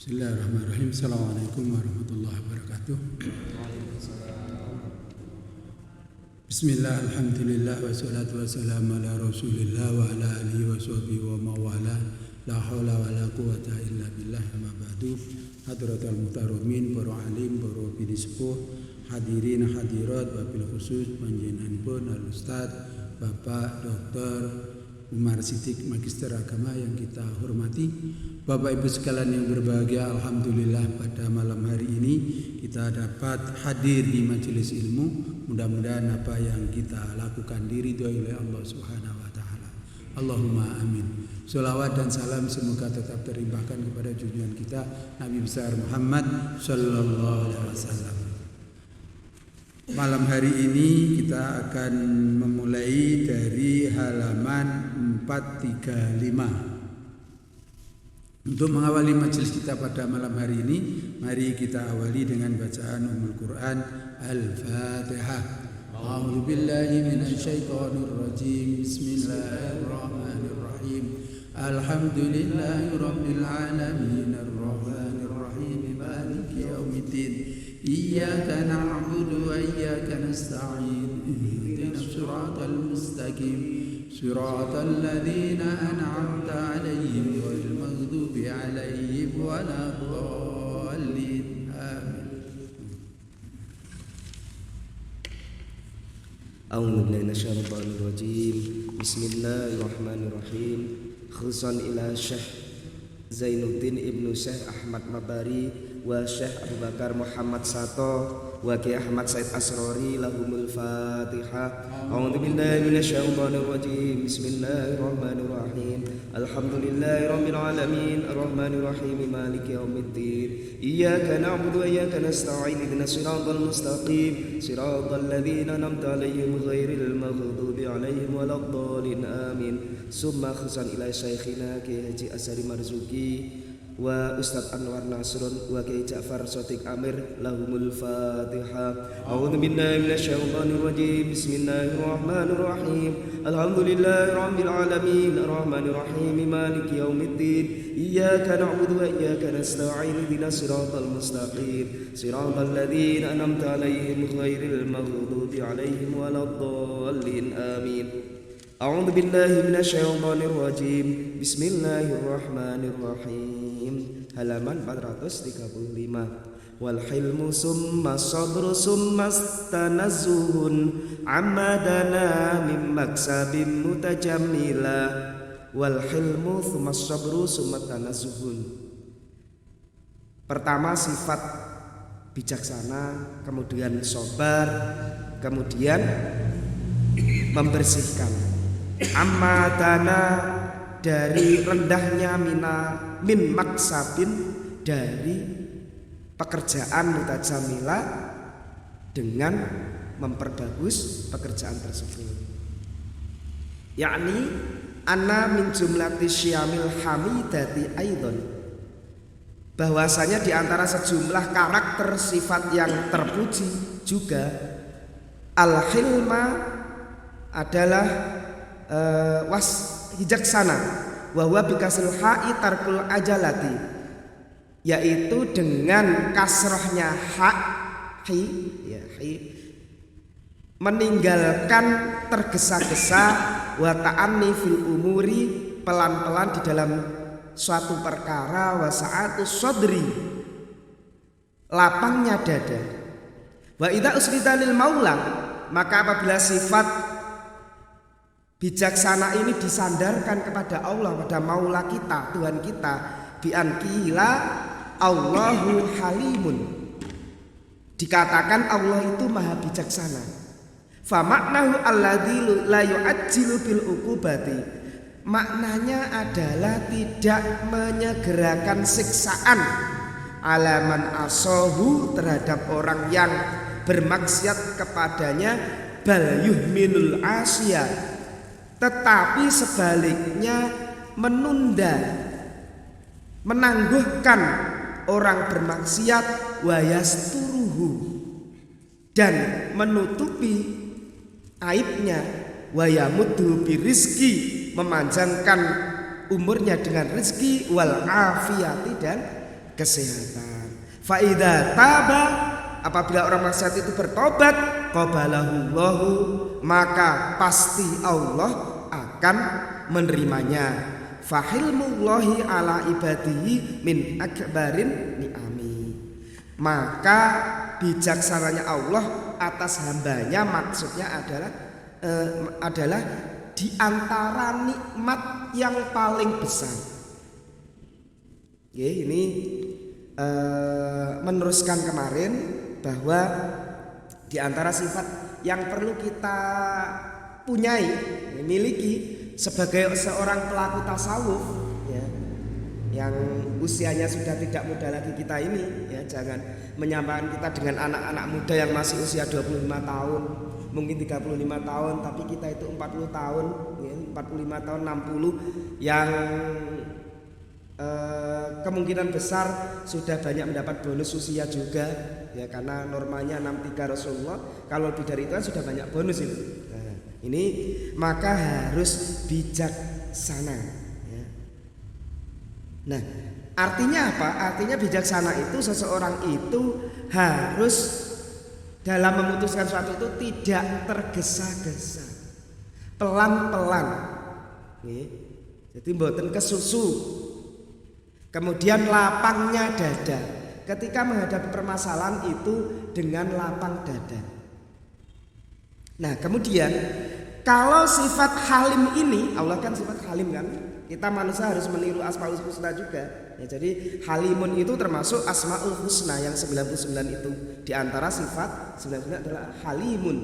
Bismillahirrahmanirrahim. Assalamualaikum warahmatullahi wabarakatuh. Bismillah, alhamdulillah, wassalatu wassalamu ala rasulillah wa ala alihi wa sahbihi wa mawala. La hawla wa la quwata illa billah. Amma ba'du. Hadratul muhtaromin, para alim, para bini sepuh, hadirin hadirat, wabil khusus panjenenganipun al-Ustaz Bapak Dr. Umar Siddiq Magister Agama yang kita hormati, Bapak Ibu sekalian yang berbahagia, alhamdulillah pada malam hari ini kita dapat hadir di majelis ilmu. Mudah-mudahan apa yang kita lakukan diridhoi oleh Allah Subhanahu wa taala. Allahumma amin. Sholawat dan salam semoga tetap terlimpahkan kepada junjungan kita Nabi besar Muhammad sallallahu alaihi wasallam. Malam hari ini kita akan memulai dari halaman 435. Untuk mengawali majelis kita pada malam hari ini, mari kita awali dengan bacaan Ummul Quran Al-Fatihah. A'udzu billahi minasyaitonir rajim. Bismillahirrahmanirrahim. Alhamdulillahirabbil alamin arrahmanir rahim maliki yaumiddin. Iyyaka na'budu wa iyyaka nasta'in. Ihdinas siratal mustaqim. Siratal ladzina an'amta 'alaihim ghairil maghdubi 'alaihim waladdallin. Amin. A'udzu billahi minasyaitonir rajim. Bismillahirrahmanirrahim. Khususan ila Syekh Zainuddin Ibnu Syekh Ahmad Mabari wa Syekh Abu Bakar Muhammad Sato wa Kiai Ahmad Said Asrori lahumul Fatihah. A'udzu billahi minasyaitonir rajim. Bismillahirrahmanirrahim. Alhamdulillahirabbil alamin arrahmanir rahim maliki yaumiddin. Iyyaka na'budu wa iyyaka nasta'in. Ihdinas siratal mustaqim. Siratal ladzina an'amta 'alaihim ghairil maghdubi 'alaihim waladdallin. Amin. Summa khusan ila Syekhina Kiai Haji Asyari Marzuki wa Ustadz Anwar Nasrun wa Kiai Ja'far Shadiq Amir lahumul Fatihah. A'udzu billahi minasyaitonir rajim. Bismillahirrahmanirrahim. Alhamdulillahirabbil alamin arrahmanir rahim maliki yaumiddin. Iyyaka na'budu wa iyyaka nasta'in. Ihdinas siratal mustaqim. Siratal ladzina an'amta 'alaihim ghairil maghdubi 'alaihim waladdallin. Amin. A'udzu billahi minasyaitonir rajim. Bismillahirrahmanirrahim. Halaman 435. Wal hilmu summa sabru summa tanazzuhun amadana mim maksabim mutajammila. Wal hilmu summa sabru summa tanazzuhun. Pertama sifat bijaksana, kemudian sabar, kemudian membersihkan. Amadana dari rendahnya min maksabin dari pekerjaan mutajamila dengan memperbagus pekerjaan tersebut. Yakni anna min jumlati syamil hamidati aidon, bahwasanya di antara sejumlah karakter sifat yang terpuji juga al-hilma adalah bijaksana, wa huwa bikasril ha'i tarkul ajalati, yaitu dengan kasrahnya hi meninggalkan tergesa-gesa, wa ta'anni fil umuri, pelan-pelan di dalam suatu perkara, wa sa'atus sadri, lapangnya dada. Wa idza usrita lil maula, maka apabila sifat bijaksana ini disandarkan kepada Allah, pada maula kita, Tuhan kita, bi ankila Allahu halimun, dikatakan Allah itu maha bijaksana. Fa maknahu alladzi la yu'ajjilu bil uqubati, maknanya adalah tidak menyegerakan siksaan alaman asohu, terhadap orang yang bermaksiat kepadanya, bal yuhminul asya, tetapi sebaliknya menunda, menangguhkan orang bermaksiat, wa yasturuhu, dan menutupi aibnya, wa yamuddu birizki, memanjangkan umurnya dengan rezeki, wal afiyati, dan kesehatan. Fa idza taba, apabila orang maksiat itu bertobat, qabalahullahu, maka pasti Allah akan menerimanya. Fahilmullahi ala ibadihi min akbarin ni'ami. Maka bijaksananya Allah atas hambanya, maksudnya adalah di antara nikmat yang paling besar. Ini meneruskan kemarin bahwa di antara sifat yang perlu kita punyai, miliki sebagai seorang pelaku tasawuf, ya, yang usianya sudah tidak muda lagi kita ini, ya, jangan menyamakan kita dengan anak-anak muda yang masih usia 25 tahun, mungkin 35 tahun, tapi kita itu 40 tahun, ya, 45 tahun, 60 yang kemungkinan besar sudah banyak mendapat bonus usia juga, ya, karena normanya 63 Rasulullah, kalau lebih dari itu kan sudah banyak bonus itu. Nah, ini maka harus bijaksana, ya. Nah, artinya apa? Artinya bijaksana itu seseorang itu harus dalam memutuskan sesuatu itu tidak tergesa-gesa, pelan-pelan, ya. Jadi mboten kesusu. Kemudian lapangnya dada. Ketika menghadapi permasalahan itu dengan lapang dada. Nah, kemudian kalau sifat halim ini, Allah kan sifat halim kan? Kita manusia harus meniru Asmaul Husna juga. Ya, jadi halimun itu termasuk Asmaul Husna yang 99 itu. Di antara sifat 99 adalah halimun,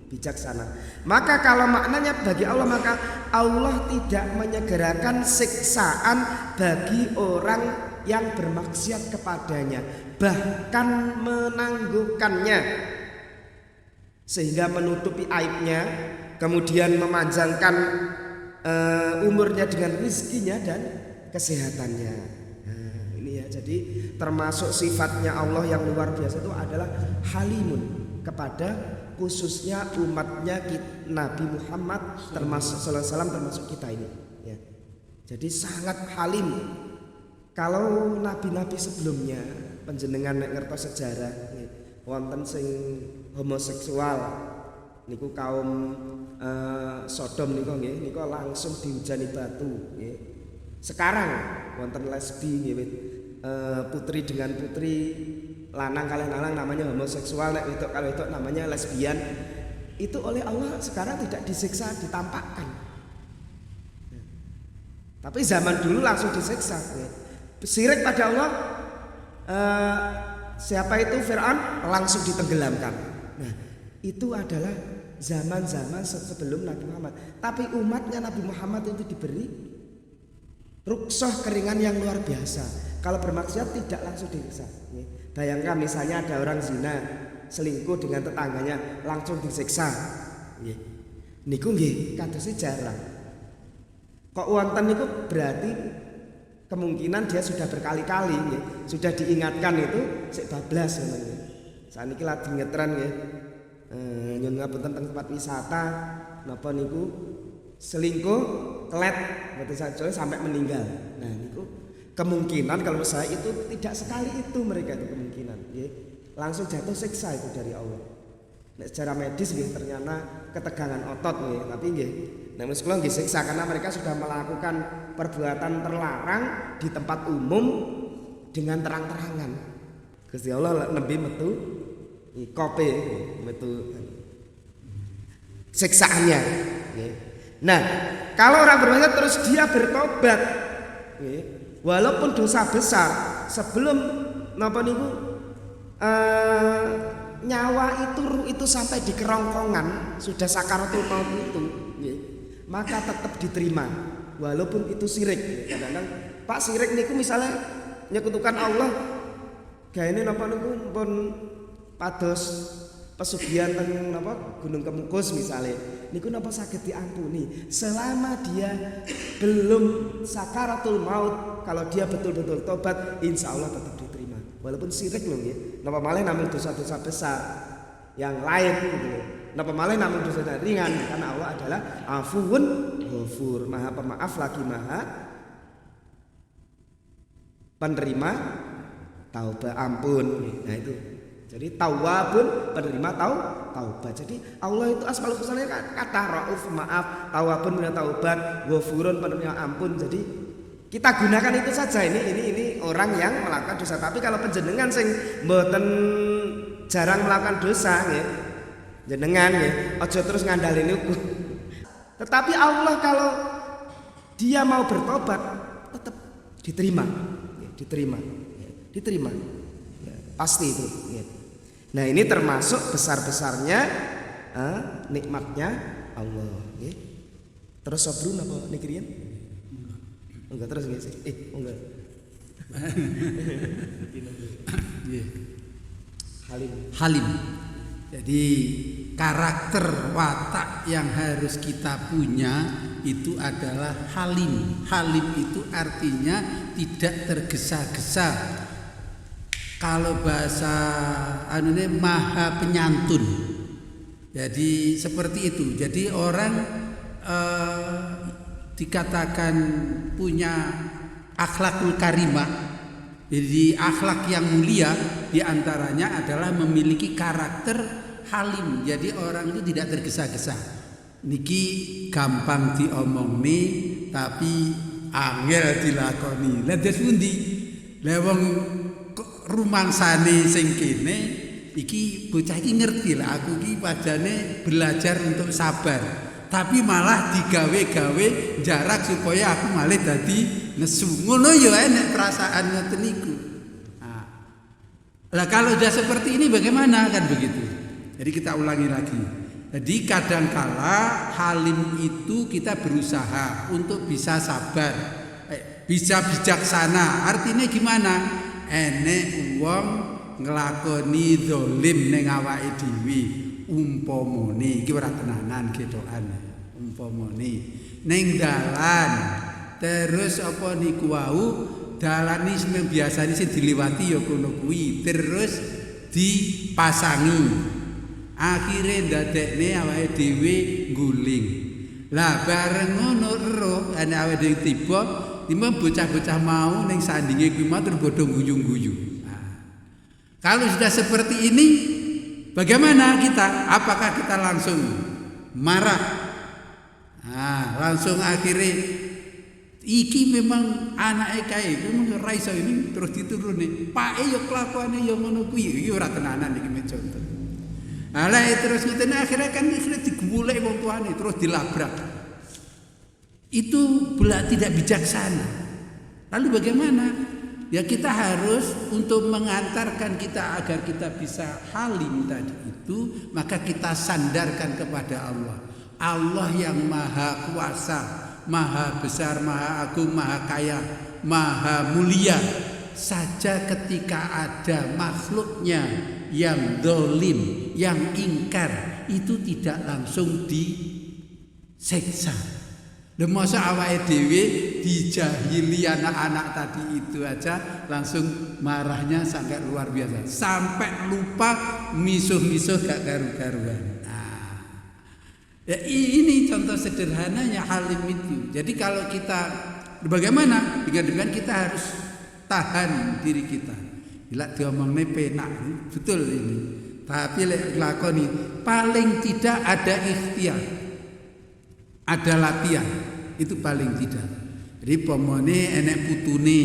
bijaksana. Maka kalau maknanya bagi Allah, maka Allah tidak menyegerakan siksaan bagi orang yang bermaksiat kepadanya, bahkan menangguhkannya sehingga menutupi aibnya, kemudian memanjangkan umurnya dengan rizkinya dan kesehatannya. Nah, ini ya, jadi termasuk sifatnya Allah yang luar biasa itu adalah halimun kepada khususnya umatnya Nabi Muhammad termasuk sallallahu alaihi wasallam, termasuk kita ini, ya. Jadi sangat halim. Kalau nabi-nabi sebelumnya panjenengan nek ngertos sejarah, ya, wonten sing homoseksual niku kaum Sodom niku nggih, niku langsung dihujani batu, nggih. Sekarang wonten lesbi nggih, putri dengan putri, lanang kalian lanang namanya homoseksual, nek wedok kalau wedok namanya lesbian. Itu oleh Allah sekarang tidak disiksa, ditampakkan. Tapi zaman dulu langsung disiksa. Syirik pada Allah, siapa itu Fir'aun, langsung ditenggelamkan. Nah, itu adalah zaman-zaman sebelum Nabi Muhammad. Tapi umatnya Nabi Muhammad itu diberi rukshoh, keringan yang luar biasa. Kalau bermaksiat tidak langsung disiksa. Bayangkan misalnya ada orang zina, selingkuh dengan tetangganya, langsung disiksa. Niku nggih kadosé jarang. Kok wonten niku berarti kemungkinan dia sudah berkali-kali, nggih, sudah diingatkan itu sik bablas ngono nggih. Saniki lagi ngetren nggih. Nyun ngapunten teng tempat wisata napa niku selingkuh kelet mboten sajane sampai meninggal. Nah, niku kemungkinan kalau saya itu tidak sekali itu mereka itu kemungkinan, ya, langsung jatuh siksa itu dari Allah. Nah, secara medis nggih ternyata ketegangan otot nggih, tapi nggih nek sekolah nggih siksa karena mereka sudah melakukan perbuatan terlarang di tempat umum dengan terang-terangan. Gusti Allah nembe metu kope metu siksaannya, nggih. Nah, kalau orang bermaksiat terus dia bertobat, nggih, walaupun dosa besar, sebelum napa niku nyawa itu, ruh itu sampai di kerongkongan, sudah sakaratul maut itu, ya, maka tetap diterima walaupun itu syirik. Kadang-kadang Pak syirik niku misalnya nyekutukan Allah, gaene napa niku pun pados pesugihan teng napa Gunung Kemukus misalnya, niku napa saged diampuni selama dia belum sakaratul maut. Kalau dia betul-betul tobat, insya Allah tetap diterima walaupun syirik loh nggih. Napa malih namung dosa-dosa besar yang lain gitu. Napa malih namung dosa ringan, karena Allah adalah Afuwun Ghafur, Maha Pemaaf lagi Maha Penerima taubat ampun. Nah itu. Jadi tawwabun penerima taubat. Jadi Allah itu asmaul husna kata rauf maaf, tawwabun penerima taubat, ghafurun penerima ampun. Jadi kita gunakan itu saja. Ini orang yang melakukan dosa. Tapi kalau panjenengan sing mboten jarang melakukan dosa nggih, jenengan nggih aja terus ngandalin iku. Tetapi Allah kalau dia mau bertobat tetap diterima. Diterima. Ya, pasti itu. Ya. Nah ini termasuk besar-besarnya nikmatnya Allah. Ya. Terus sabrun apa nikirian? Enggak terus nggak sih? Enggak. Halim. Jadi karakter watak yang harus kita punya itu adalah halim. Halim itu artinya tidak tergesa-gesa. Kalau bahasa maha penyantun. Jadi seperti itu. Jadi orang dikatakan punya akhlakul karimah. Jadi akhlak yang mulia diantaranya adalah memiliki karakter halim. Jadi orang itu tidak tergesa-gesa. Niki gampang diomongni tapi angel dilakoni. Lah des pundi? Lah wong rumangsane sing kene iki bocah iki ngerti lah aku iki padane belajar untuk sabar. Tapi malah digawe-gawe jarak supaya aku malah dadi nesu. Ngono ya enek perasaan ngoten niku. Lah kalau sudah seperti ini bagaimana kan begitu. Jadi kita ulangi lagi. Jadi kadangkala halim itu kita berusaha untuk bisa sabar, bisa bijaksana. Artinya gimana? Enek wong nglakoni zalim ning awake dhewe. Umpamane iki ora tenanan getokan. Umpamane ning dalan terus apa niku wau dalan iki biasane sing diliwati ya kono kuwi terus dipasangi. Akhire ndadekne awake dhewe guling. Lah bareng ngono roh ana awake dhewe tiba bocah-bocah mau ning sandinge kuwi mau terus bodho guyu-guyu. Kalau sudah seperti ini bagaimana kita? Apakah kita langsung marah? Langsung akhirnya iki memang anake kae memang ora iso ini terus dituruni. Pake ya kelakuane ya ngono kuwi. Iki ora tenanan iki contoh. Lah terus ngene akhirnya digulek wong tuane terus dilabrak. Itu tidak bijaksana. Lalu bagaimana? Ya kita harus untuk mengantarkan kita agar kita bisa halim tadi itu, maka kita sandarkan kepada Allah. Allah yang maha kuasa, maha besar, maha agung, maha kaya, maha mulia. Saja ketika ada makhluknya yang dolim, yang ingkar, itu tidak langsung diseksa. Masa awake dhewe dijahili anak-anak tadi itu aja langsung marahnya sangat luar biasa sampai lupa misuh-misuh gak karu-karuan. Ya ini contoh sederhananya halim itu. Jadi kalau kita bagaimana? Dengan kita harus tahan diri kita. Bila diomongne penak betul ini. Tapi lek lakoni paling tidak ada ikhtiar. Ada latihan. Itu paling tidak. Jadi pomone enek putune.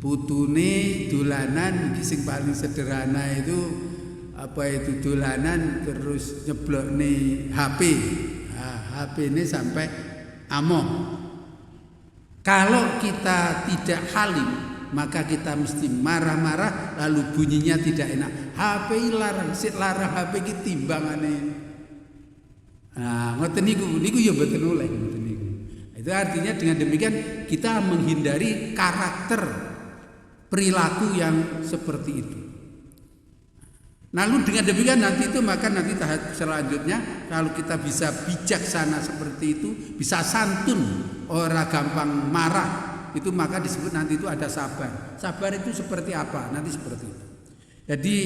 Putune dolanan sing paling sederhana itu apa itu dolanan terus nyeblokne HP. HP ini sampai amok. Kalau kita tidak halim, maka kita mesti marah-marah lalu bunyinya tidak enak. HP larang, sik larang HP iki timbangane. Ngoten niku ya mboten oleh ngoten niku. Itu artinya dengan demikian kita menghindari karakter perilaku yang seperti itu. Lalu dengan demikian nanti tahap selanjutnya kalau kita bisa bijaksana seperti itu, bisa santun, ora gampang marah, itu maka disebut nanti itu ada sabar. Sabar itu seperti apa? Nanti seperti itu. Jadi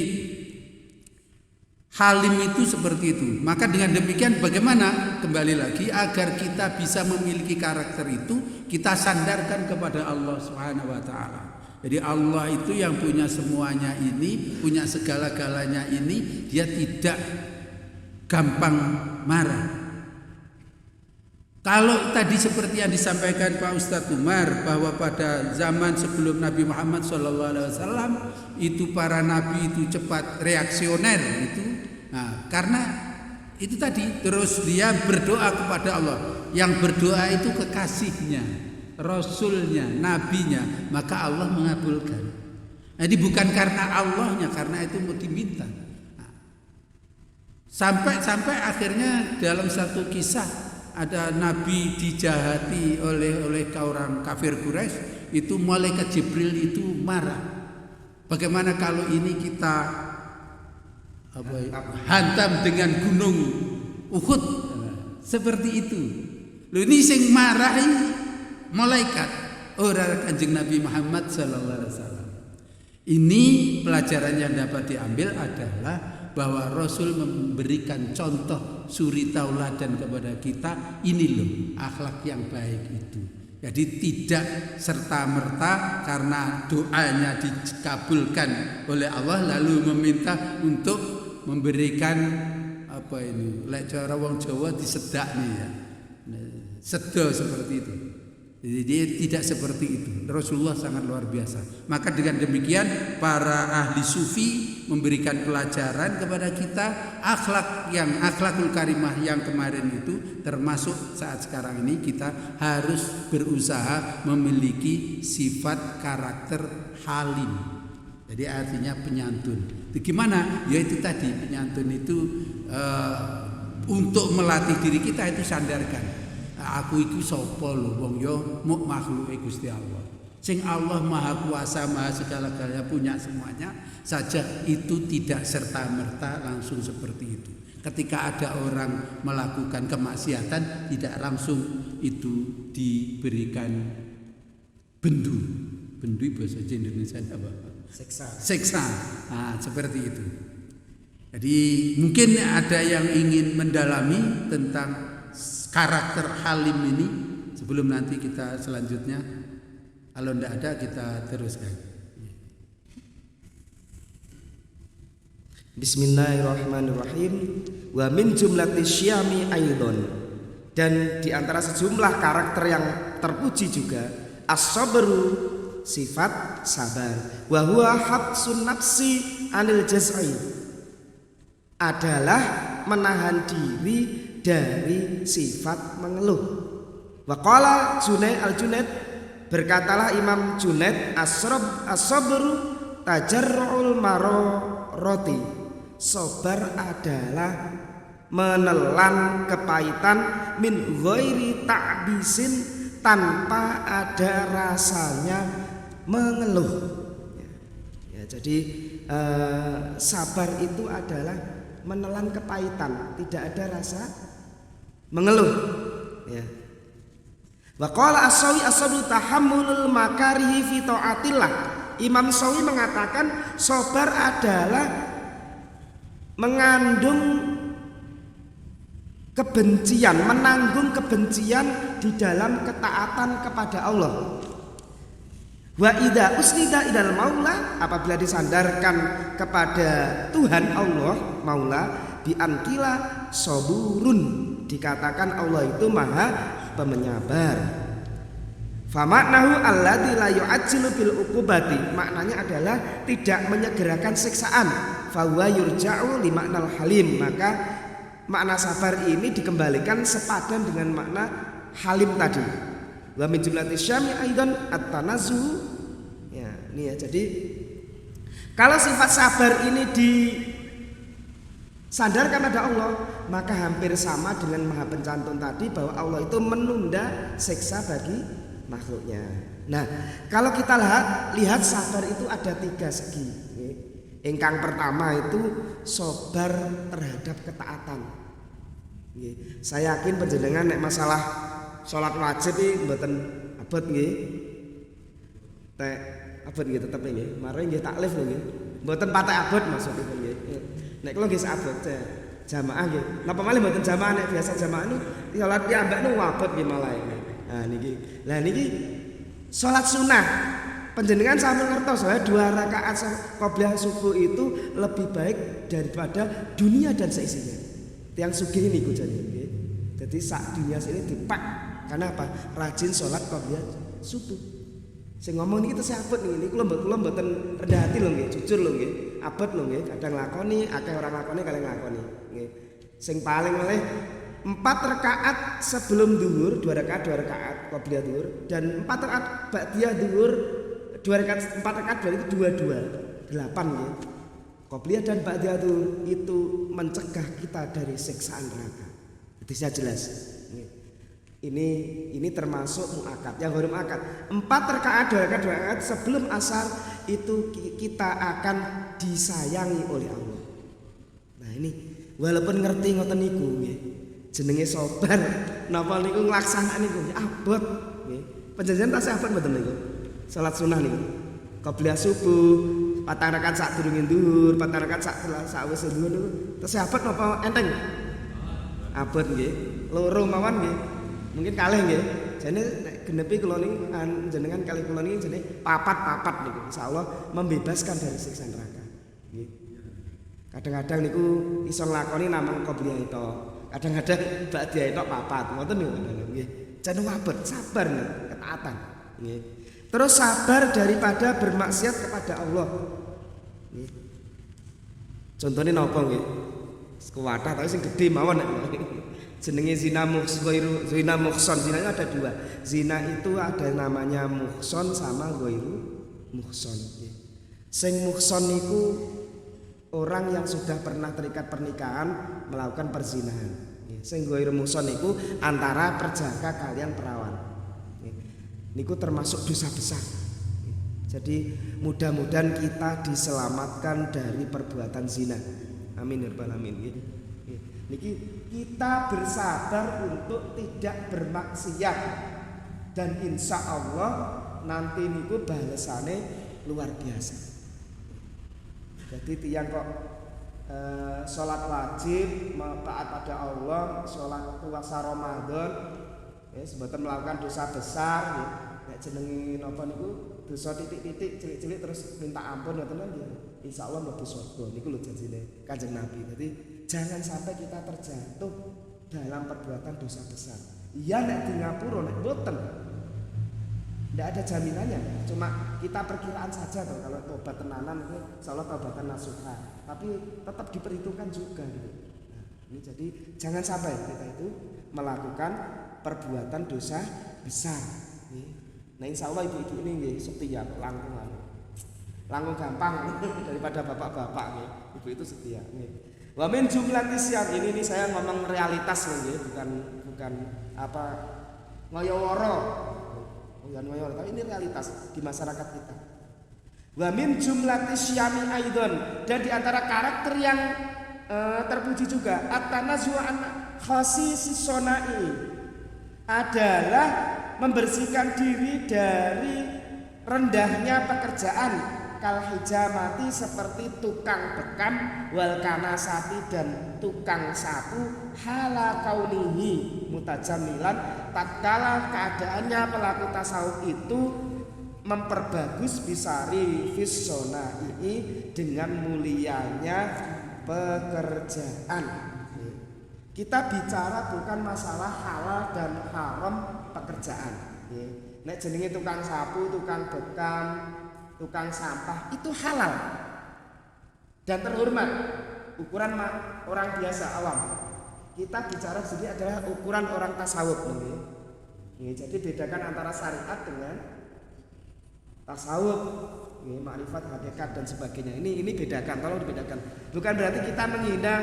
halim itu seperti itu. Maka dengan demikian bagaimana? Kembali lagi agar kita bisa memiliki karakter itu, kita sandarkan kepada Allah Subhanahu wa taala. Jadi Allah itu yang punya semuanya ini, punya segala-galanya ini, dia tidak gampang marah. Kalau tadi seperti yang disampaikan Pak Ustadz Umar bahwa pada zaman sebelum Nabi Muhammad SAW itu para nabi itu cepat reaksioner itu, nah, karena itu tadi terus dia berdoa kepada Allah. Yang berdoa itu kekasihnya, Rasulnya, Nabinya, maka Allah mengabulkan. Jadi bukan karena Allahnya, karena itu mau diminta. Sampai akhirnya dalam satu kisah ada Nabi dijahati oleh orang kafir Quraisy, itu malaikat Jibril itu marah. Bagaimana kalau ini kita hantam dengan gunung Uhud, seperti itu. Loh, ini sing marahi malaikat orang Kanjeng Nabi Muhammad SAW. Ini pelajaran yang dapat diambil adalah bahwa Rasul memberikan contoh suri tauladan kepada kita. Ini loh akhlak yang baik itu. Jadi tidak serta-merta karena doanya dikabulkan oleh Allah lalu meminta untuk memberikan apa ini, lek cara wong Jawa disedak nih ya. Sedo seperti itu. Jadi dia tidak seperti itu. Rasulullah sangat luar biasa. Maka dengan demikian para ahli sufi memberikan pelajaran kepada kita akhlakul karimah yang kemarin itu, termasuk saat sekarang ini kita harus berusaha memiliki sifat karakter halim. Jadi artinya penyantun. Itu gimana? Ya itu tadi penyantun itu untuk melatih diri kita itu sandarkan. Aku itu sapa lho wong yo muk makhluke Gusti Allah. Sing Allah Maha Kuasa, Maha segala-galanya, punya semuanya saja, itu tidak serta-merta langsung seperti itu. Ketika ada orang melakukan kemaksiatan tidak langsung itu diberikan bendu. Bendu bahasa Indonesia apa? Seksa. Nah, seperti itu. Jadi mungkin ada yang ingin mendalami tentang karakter halim ini sebelum nanti kita selanjutnya, kalau tidak ada kita teruskan. Bismillahirrahmanirrahim. Wa min jumlati syami aidon, dan di antara sejumlah karakter yang terpuji juga as-sabru, sifat sabar. Wa huwa habsun nafsi anil jaz'i, adalah menahan diri dari sifat mengeluh. Waqala Junaid al-Junaid, berkatalah Imam Junaid, as-sabru tajarru'ul mararati, sabar adalah menelan kepahitan min ghairi ta'bisin, tanpa ada rasanya mengeluh. Ya, jadi sabar itu adalah menelan kepahitan, tidak ada rasa mengeluh. Ya. Wa qala as-sawi tahammulul makarihi fi taatillah. Imam Sawi mengatakan sabar adalah mengandung kebencian, menanggung kebencian di dalam ketaatan kepada Allah. Wa idza usnida ilal maula, apabila disandarkan kepada Tuhan Allah Maula, bi ankila saburun, dikatakan Allah itu Maha Pemenyabar. Fa maknahu alladzi la yu'ajjilu bil uqubati, maknanya adalah tidak menyegerakan siksaan. Fa huwa yurja'u li maknal halim, maka makna sabar ini dikembalikan sepadan dengan makna halim tadi. Wa min jumlati syami aidan at-tanazzuh. Ya, ini ya. Jadi kalau sifat sabar ini disandarkan pada Allah, maka hampir sama dengan Maha Pencantun tadi, bahwa Allah itu menunda siksa bagi makhluknya. Nah, kalau kita lihat sabar itu ada 3 segi. Ingkang pertama itu sabar terhadap ketaatan. Saya yakin panjenengan nek masalah sholat wajib iki mboten abot nggih. Tek abot nggih tetep nggih. Mari nggih taklif lho nggih. Mboten patek abot maksudipun nggih. Nek kula nggih sabot jamaah nggih. Napa malih mboten jamaah, nek biasa jamaah niku sholat piyambak niku abot nggih malah. Nah niki. Lah niki sholat sunah Panjenengan sampun ngertos ya 2 rakaat qobliyah subuh itu lebih baik daripada dunia dan seisinya. Tiang sugih niku jane nggih. Dadi sak dunia sini dipak. Karena apa? Rajin sholat qobliyah subuh. Sing ngomong niki tesih abot niki kula mboten rendah hati lho nggih, jujur lho nggih. Abot lho nggih, kadang lakoni, akeh ora lakoni kalih nglakoni nggih. Sing paling meleh 4 rakaat sebelum zuhur, 2 rakaat qobliyah zuhur dan 4 rakaat ba'diyah zuhur, 4 rakaat berarti 22, 8 ya. Qobliyah dan ba'diyah zuhur itu mencegah kita dari siksaan neraka. Jadi saya jelas. Ini termasuk muakkad. Yang baru muakkad 4 rakaat 2 rakaat sebelum asar itu kita akan disayangi oleh Allah. Nah ini walaupun ngerti ngoten niku nggih. Jenenge sabar. Napa niku nglaksanakne niku abot nggih. Panjenengan tasih abot mboten niku? Salat sunah niku. Qobliyah subuh, 4 rakaat sadurunge zuhur, 4 rakaat sawise zuhur niku tasih abot napa enteng? Abot nggih. Loro mawon nggih. Mungkin kalih nggih. Jane nek genepi kula niki jenengan kalih kula niki jane papat niku insyaallah membebaskan dari siksa neraka. Nggih. Kadang-kadang niku iso nglakoni namung qobliyah itu. Kadang-kadang ba'diyah itu 4 ngoten niku nggih. Jan abot sabar nih, ketaatan nggih. Terus sabar daripada bermaksiat kepada Allah. Nggih. Contone napa nggih? Kuwatah tapi sing gedhe mawon nek. Jenenge zina muhson. Zinanya ada 2. Zina itu ada namanya muhson sama ghairu muhson. Sing muhson niku orang yang sudah pernah terikat pernikahan melakukan perzinahan. Sing ghairu muhson niku antara perjaka kalian perawan. Niku termasuk dosa besar. Jadi mudah-mudahan kita diselamatkan dari perbuatan zina. Amin ya rabbal alamin. Niki kita bersabar untuk tidak bermaksiat dan insya Allah nanti niku balesane luar biasa. Jadi tiang kok sholat wajib taat pada Allah, sholat puasa Ramadan, sebetulnya melakukan dosa besar, nek jenengi napa niku dosa titik-titik cilik-cilik terus minta ampun ngoten ya. Insya Allah mlebu surga niku lho janjine Kanjeng Nabi. Jadi jangan sampai kita terjatuh dalam perbuatan dosa besar. Iya nek di ngapura nek boten. Ndak ada jaminannya. Cuma kita perkiraan saja tuh kalau tobat tenanan itu insyaallah taubatan nasuha. Tapi tetap diperhitungkan juga gitu. Nah, ini jadi jangan sampai kita itu melakukan perbuatan dosa besar. Nah insyaallah ibu-ibu ini nggih setia langkungan. Langkung gampang daripada bapak-bapak nggih. Ibu itu setia nggih. Wa min jumlati siyam ini saya ngomong realitas loh nggih, bukan apa ngoyo-woro. Bukan ngoyo, tapi ini realitas di masyarakat kita. Wa min jumlati syami aidon, dan di antara karakter yang terpuji juga at-tanazzu an khasisi sonai adalah membersihkan diri dari rendahnya pekerjaan kal hijamati seperti tukang bekam wal kanasati dan tukang sapu hala kaunihi mutajammilan tatkala keadaannya pelaku tasawuf itu memperbagus bisari fissonai dengan mulianya pekerjaan. Kita bicara bukan masalah halal dan haram pekerjaan. Nek jenenge tukang sapu, tukang bekam, tukang sampah itu halal dan terhormat. Ukuran orang biasa awam. Kita bicara sini adalah ukuran orang tasawuf. Jadi bedakan antara syariat dengan tasawuf. Makrifat, hakikat dan sebagainya. Ini bedakan, tolong dibedakan. Bukan berarti kita menghina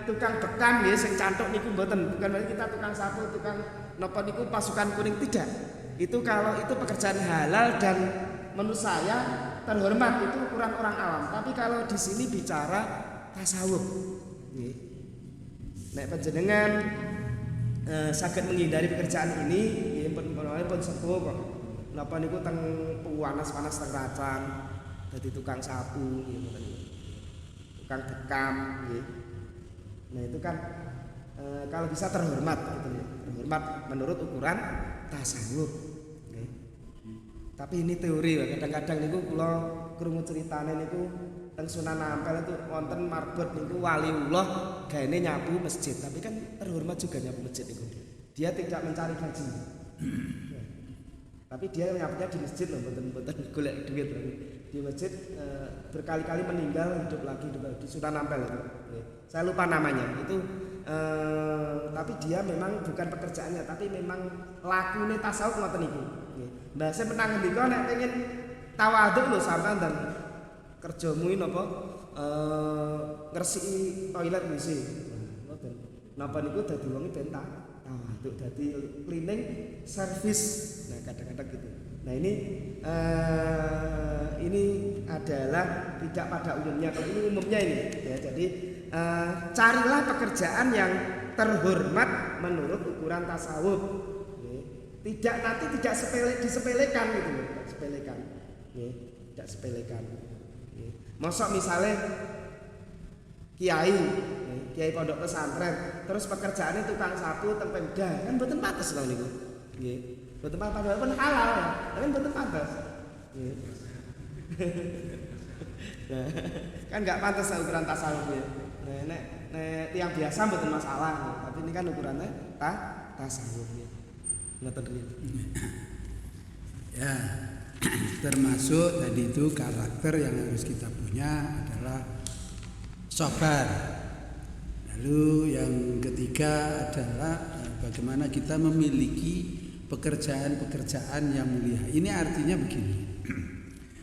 tukang bekam ya sing cantuk niku mboten. Bukan berarti kita tukang sapu, tukang napa niku pasukan kuning, tidak. Itu kalau itu pekerjaan halal dan menurut saya terhormat, itu ukuran orang awam. Tapi kalau di sini bicara tasawuf. Nek panjenengan saged menghindari pekerjaan ini, pun sepuh kok. Napa niku teng panas-panas teng Racan. Dadi tukang sapu gitu, tukang bekam gitu. Nah itu kan kalau bisa terhormat gitu ya. Terhormat menurut ukuran tasawuf. Tapi ini teori, kadang-kadang niku kula krungu ceritane niku teng Sunan Ampel itu wonten marbot niku waliullah gaene nyapu masjid, tapi kan terhormat juga nyapu masjid niku. Dia tidak mencari gaji. Tapi dia nyapunya di masjid loh, mboten golek duit. Di masjid berkali-kali meninggal, hidup lagi di Sunan Ampel itu. Saya lupa namanya. Itu tapi dia memang bukan pekerjaannya, tapi memang lakune tasawuf ngoten niku. Mbah saya menang ngendika nek pengen tawadhu lho sampean dan kerjamu napa ngresiki toilet WC. Ngoten. Napa niku dadi wong ben tawadhu dadi cleaning service. Nah, kadang-kadang gitu. Nah, ini adalah tidak pada umumnya. Kalau ini umumnya ini ya. Jadi carilah pekerjaan yang terhormat menurut ukuran tasawuf. Tidak disepelekan gitu loh, tidak sepelekan. Mosok misalnya kiai pondok pesantren, terus pekerjaannya tukang sapu teng Pemda, kan mboten pantes lho niku. Nggih. Mboten pantes, walaupun halal ya, tapi mboten pantes. Nggih. Nah, kan enggak pantes ukuran tasawuf ya. Nek tiang biasa mboten masalah, tapi ini kan ukurannya tasawuf ya. Ya, termasuk tadi itu karakter yang harus kita punya adalah sabar. Lalu yang ketiga adalah bagaimana kita memiliki pekerjaan-pekerjaan yang mulia. Ini artinya begini.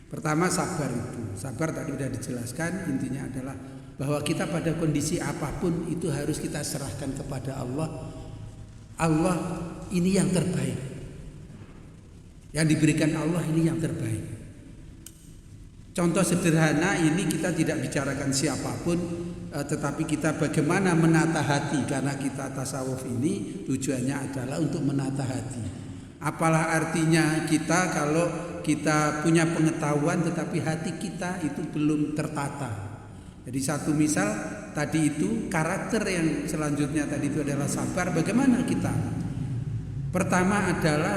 Pertama sabar itu. Sabar tadi sudah dijelaskan, intinya adalah bahwa kita pada kondisi apapun itu harus kita serahkan kepada Allah. Allah ini yang terbaik. Yang diberikan Allah ini yang terbaik. Contoh sederhana ini kita tidak bicarakan siapapun, tetapi kita bagaimana menata hati, karena kita tasawuf ini tujuannya adalah untuk menata hati. Apalah artinya kita kalau kita punya pengetahuan tetapi hati kita itu belum tertata. Jadi satu misal tadi itu karakter yang selanjutnya tadi itu adalah sabar. Bagaimana kita? Pertama adalah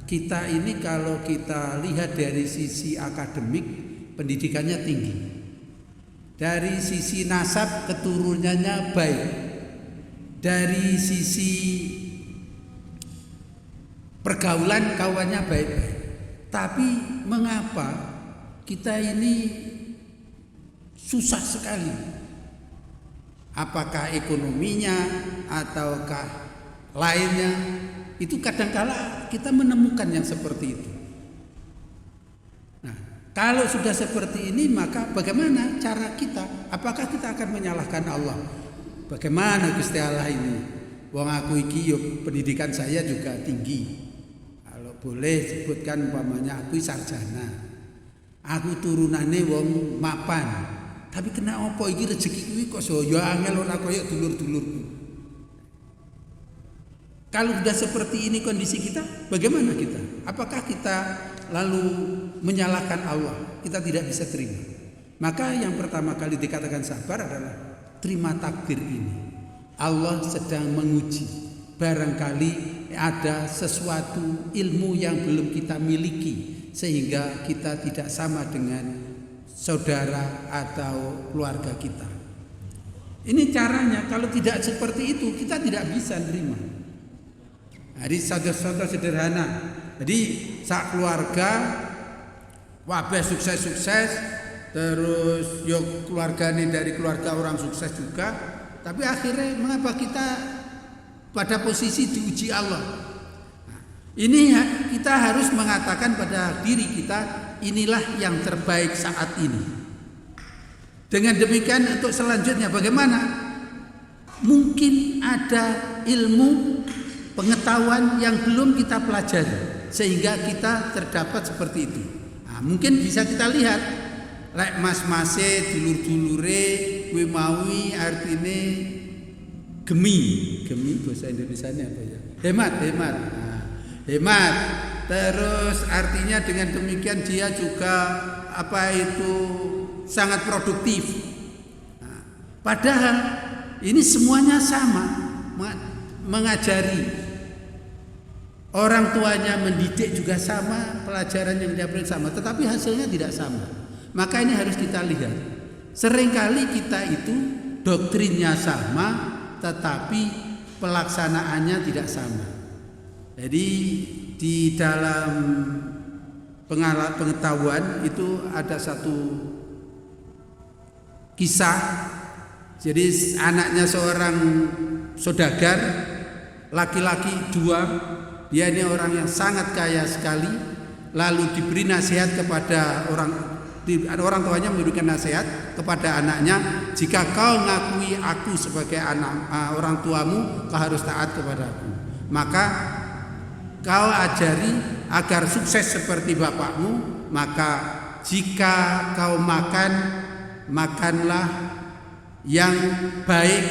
kita ini kalau kita lihat dari sisi akademik pendidikannya tinggi. Dari sisi nasab keturunannya baik. Dari sisi pergaulan kawannya baik-baik. Tapi mengapa kita ini susah sekali? Apakah ekonominya ataukah lainnya? Itu kadangkala kita menemukan yang seperti itu. Nah, kalau sudah seperti ini maka bagaimana cara kita? Apakah kita akan menyalahkan Allah? Bagaimana Gusti Allah ini? Wong aku iki yo pendidikan saya juga tinggi. Kalau boleh sebutkan umpamanya aku sarjana. Aku turunane wong mapan. Tapi kena apa iki rezeki kuwi kok saya angel ora koyo dulur-dulurku. Kalau sudah seperti ini kondisi kita, bagaimana kita? Apakah kita lalu menyalahkan Allah? Kita tidak bisa terima. Maka yang pertama kali dikatakan sabar adalah terima takdir ini. Allah sedang menguji. Barangkali ada sesuatu ilmu yang belum kita miliki sehingga kita tidak sama dengan saudara atau keluarga kita. Ini caranya. Kalau tidak seperti itu kita tidak bisa terima. Jadi contoh sederhana. Jadi sak keluarga wabah sukses-sukses, terus yo keluargane dari keluarga orang sukses juga, tapi akhirnya mengapa kita pada posisi diuji Allah? Nah, ini kita harus mengatakan pada diri kita, inilah yang terbaik saat ini. Dengan demikian untuk selanjutnya bagaimana? Mungkin ada ilmu pengetahuan yang belum kita pelajari sehingga kita terdapat seperti itu. Nah, mungkin bisa kita lihat lek mas-mase dulur-dulure kuwi mawi artine gemi bahasa Indonesianya apa ya? Hemat. Nah, hemat. Terus artinya dengan demikian dia juga sangat produktif. Nah, padahal ini semuanya sama mengajari Orang tuanya mendidik juga sama, pelajaran yang dia beri sama, tetapi hasilnya tidak sama. Maka ini harus kita lihat. Seringkali kita itu doktrinnya sama, tetapi pelaksanaannya tidak sama. Jadi di dalam pengetahuan itu ada satu kisah. Jadi anaknya seorang saudagar, laki-laki 2, dia ini orang yang sangat kaya sekali, lalu diberi nasihat kepada orang tuanya memberikan nasihat kepada anaknya, jika kau ngakui aku sebagai orang tuamu, kau harus taat kepada aku. Maka kau ajari agar sukses seperti bapakmu. Maka jika kau makan, makanlah yang baik,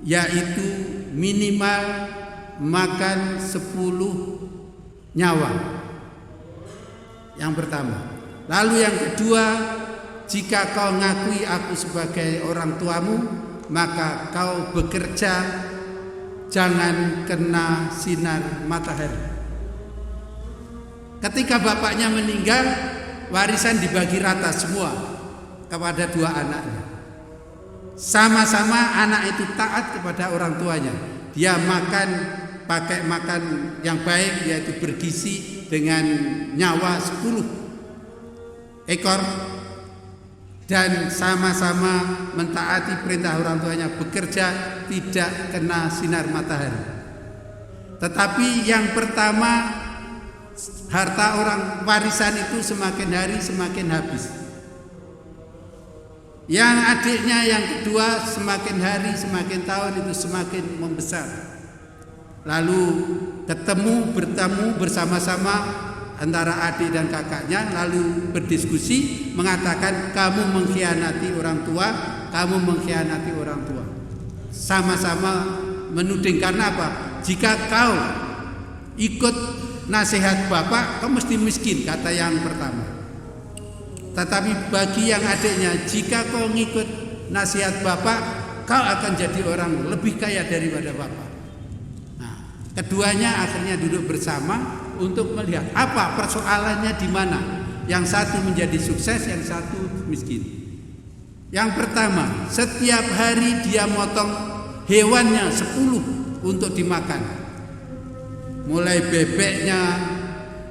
yaitu minimal makan 10 nyawa. Yang pertama. Lalu yang kedua, jika kau ngakui aku sebagai orang tuamu, maka kau bekerja jangan kena sinar matahari. Ketika bapaknya meninggal, warisan dibagi rata semua kepada 2 anaknya. Sama-sama anak itu taat kepada orang tuanya. Dia pakai makan yang baik, yaitu bergizi dengan nyawa 10 ekor, dan sama-sama mentaati perintah orang tuanya, bekerja tidak kena sinar matahari. Tetapi yang pertama, harta orang warisan itu semakin hari semakin habis. Yang adiknya yang kedua semakin hari semakin tahun itu semakin membesar. Lalu bertemu bersama-sama antara adik dan kakaknya, lalu berdiskusi mengatakan, kamu mengkhianati orang tua, kamu mengkhianati orang tua. Sama-sama menuding. Karena apa? Jika kau ikut nasihat bapak, kau mesti miskin, kata yang pertama. Tetapi bagi yang adiknya, jika kau ngikut nasihat bapak, kau akan jadi orang lebih kaya daripada bapak. Nah, keduanya akhirnya duduk bersama untuk melihat apa persoalannya di mana. Yang satu menjadi sukses, yang satu miskin. Yang pertama, setiap hari dia motong hewannya 10 untuk dimakan. Mulai bebeknya,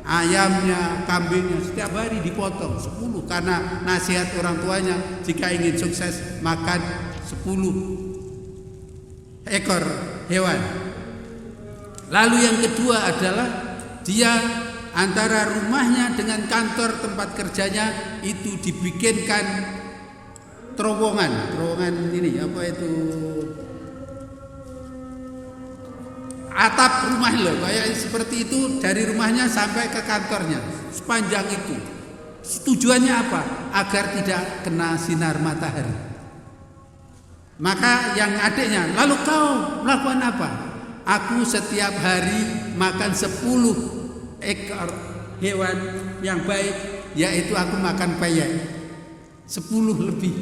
ayamnya, kambingnya, setiap hari dipotong 10 karena nasihat orang tuanya, jika ingin sukses makan 10 ekor hewan. Lalu yang kedua adalah dia antara rumahnya dengan kantor tempat kerjanya itu dibikinkan terowongan ini apa itu, atap rumah loh, kayak seperti itu, dari rumahnya sampai ke kantornya sepanjang itu. Tujuannya apa? Agar tidak kena sinar matahari. Maka yang adiknya, lalu kau melakukan apa? Aku setiap hari makan 10 ekor hewan yang baik, yaitu aku makan peyek 10 lebih.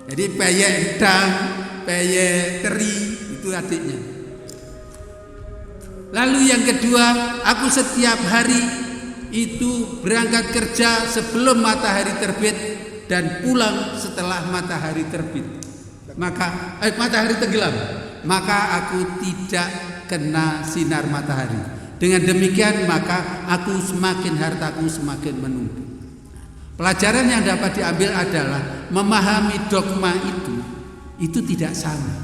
Jadi peyek udang, peyek teri, itu adiknya. Lalu yang kedua, aku setiap hari itu berangkat kerja sebelum matahari terbit dan pulang setelah matahari terbit. Maka matahari tenggelam, maka aku tidak kena sinar matahari. Dengan demikian maka hartaku semakin menumpuk. Pelajaran yang dapat diambil adalah memahami dogma itu tidak sama.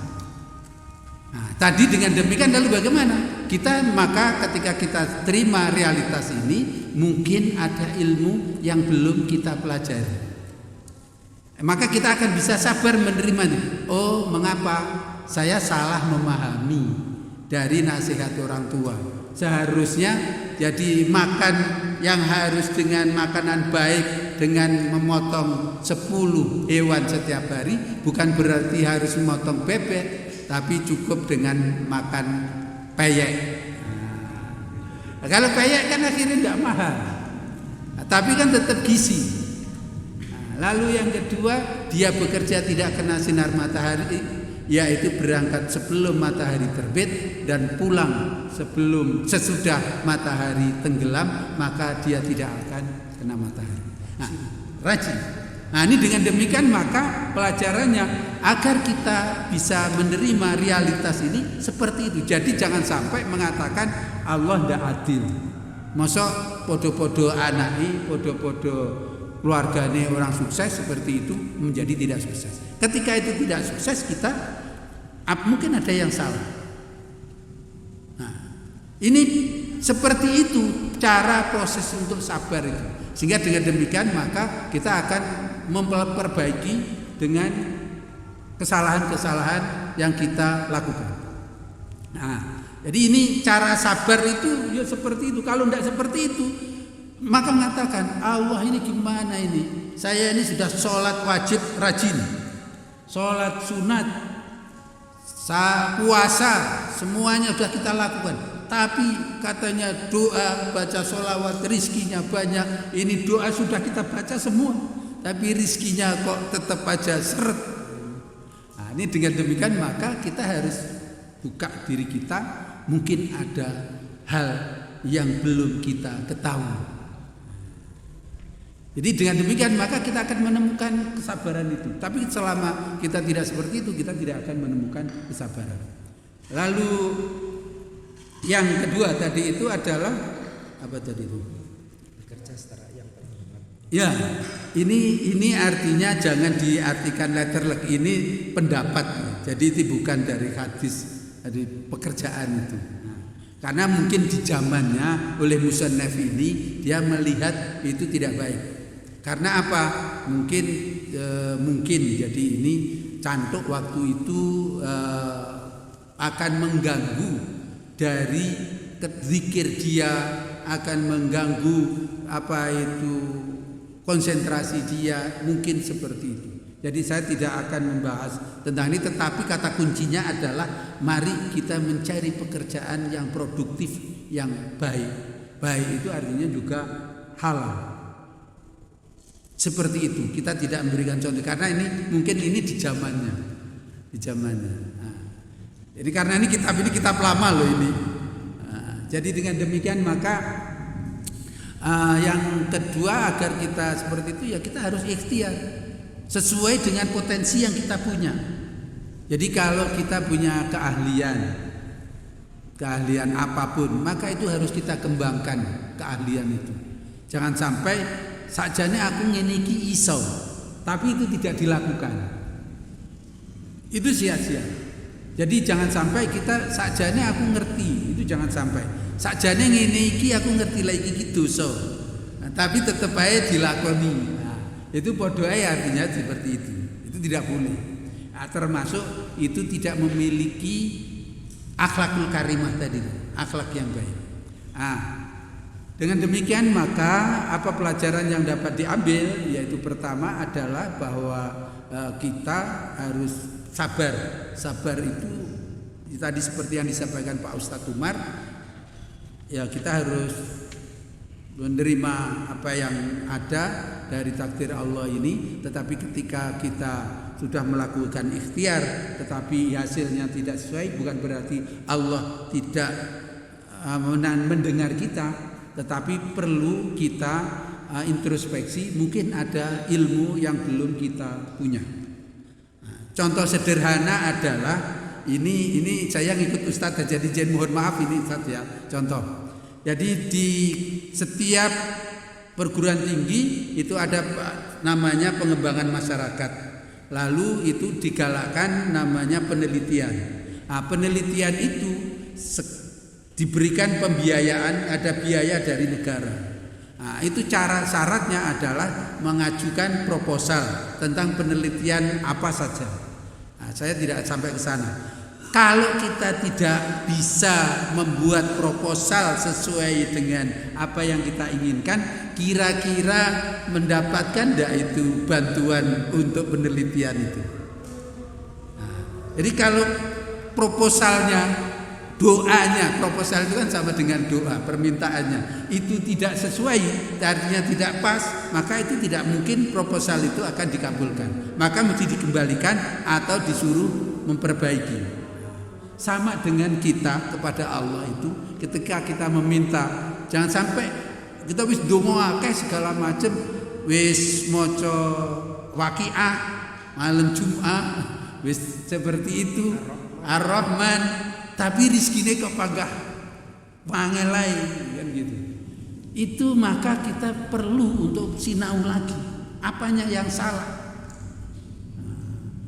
Nah, tadi dengan demikian lalu bagaimana? Maka ketika kita terima realitas ini, mungkin ada ilmu yang belum kita pelajari. Maka kita akan bisa sabar menerimanya. Oh, mengapa saya salah memahami dari nasihat orang tua? Seharusnya jadi makan yang harus dengan makanan baik, dengan memotong 10 hewan setiap hari, bukan berarti harus memotong bebek, tapi cukup dengan makan peyek. Nah, kalau peyek kan akhirnya tidak mahal, tapi kan tetap gizi. Nah, lalu yang kedua, dia bekerja tidak kena sinar matahari, yaitu berangkat sebelum matahari terbit dan pulang sesudah matahari tenggelam, maka dia tidak akan kena matahari. Nah, rajin. Nah, ini dengan demikian maka pelajarannya agar kita bisa menerima realitas ini seperti itu. Jadi jangan sampai mengatakan Allah tidak adil. Masa podo-podo anaki, podo-podo keluarganya orang sukses seperti itu menjadi tidak sukses. Ketika itu tidak sukses, kita mungkin ada yang salah. Nah, ini seperti itu cara proses untuk sabar itu. Sehingga dengan demikian maka kita akan memperbaiki dengan kesalahan-kesalahan yang kita lakukan. Nah, jadi ini cara sabar itu ya seperti itu. Kalau tidak seperti itu, maka mengatakan Allah ini gimana ini? Saya ini sudah sholat wajib rajin, sholat sunat, puasa, semuanya sudah kita lakukan. Tapi katanya doa, baca sholawat, rizkinya banyak. Ini doa sudah kita baca semua, tapi rizkinya kok tetap aja seret. Nah, ini dengan demikian maka kita harus buka diri kita, mungkin ada hal yang belum kita ketahui. Jadi dengan demikian maka kita akan menemukan kesabaran itu. Tapi selama kita tidak seperti itu, kita tidak akan menemukan kesabaran. Lalu yang kedua tadi itu adalah apa tadi itu? Bekerja secara yang terhormat. Ya, ini artinya jangan diartikan letter luck, ini pendapat. Jadi itu bukan dari hadis, dari pekerjaan itu. Nah, karena mungkin di zamannya oleh musannaf ini dia melihat itu tidak baik. Karena apa? Mungkin jadi ini cantuk waktu itu akan mengganggu dari zikir dia, akan mengganggu konsentrasi dia, mungkin seperti itu. Jadi saya tidak akan membahas tentang ini, tetapi kata kuncinya adalah mari kita mencari pekerjaan yang produktif, yang baik. Baik itu artinya juga halal. Seperti itu, kita tidak memberikan contoh karena ini mungkin ini di zamannya. Nah, jadi karena ini kitab lama loh ini. Nah, jadi dengan demikian maka yang kedua agar kita seperti itu ya kita harus ikhtiar sesuai dengan potensi yang kita punya. Jadi kalau kita punya keahlian apapun, maka itu harus kita kembangkan keahlian itu. Jangan sampai sakjane aku ngeniki iso, tapi itu tidak dilakukan. Itu sia-sia. Jadi jangan sampai kita sakjane aku ngerti, itu jangan sampai. Sakjane ngeniki aku ngerti lagi gitu so. Nah, tapi tetap aja dilakoni. Nah, itu podo aja artinya seperti itu. Itu tidak boleh. Nah, termasuk itu tidak memiliki akhlakul karimah tadi, akhlak yang baik. Nah, dengan demikian maka apa pelajaran yang dapat diambil, yaitu pertama adalah bahwa kita harus sabar. Sabar itu tadi seperti yang disampaikan Pak Ustadz Umar, ya kita harus menerima apa yang ada dari takdir Allah ini. Tetapi ketika kita sudah melakukan ikhtiar tetapi hasilnya tidak sesuai, bukan berarti Allah tidak mendengar kita. Tetapi perlu kita introspeksi, mungkin ada ilmu yang belum kita punya. Nah, contoh sederhana adalah ini saya ngikut Ustadz, jadi mohon maaf ini Ustadz ya. Contoh, jadi di setiap perguruan tinggi itu ada namanya pengembangan masyarakat. Lalu itu digalakkan namanya penelitian. Nah, penelitian itu diberikan pembiayaan, ada biaya dari negara. Nah, itu syaratnya adalah mengajukan proposal tentang penelitian apa saja. Nah, saya tidak sampai ke sana. Kalau kita tidak bisa membuat proposal sesuai dengan apa yang kita inginkan, kira-kira mendapatkan tidak itu bantuan untuk penelitian itu. Nah, jadi kalau proposalnya, proposal itu kan sama dengan doa, permintaannya itu tidak sesuai, artinya tidak pas, maka itu tidak mungkin proposal itu akan dikabulkan. Maka mesti dikembalikan atau disuruh memperbaiki. Sama dengan kita kepada Allah itu, ketika kita meminta, jangan sampai kita wis donga akeh segala macam, wis maca Waqiah malam Jumat, wis seperti itu Ar-Rahman, tapi rizkine kok panggah pangelai kan gitu. Itu maka kita perlu untuk sinau lagi apanya yang salah.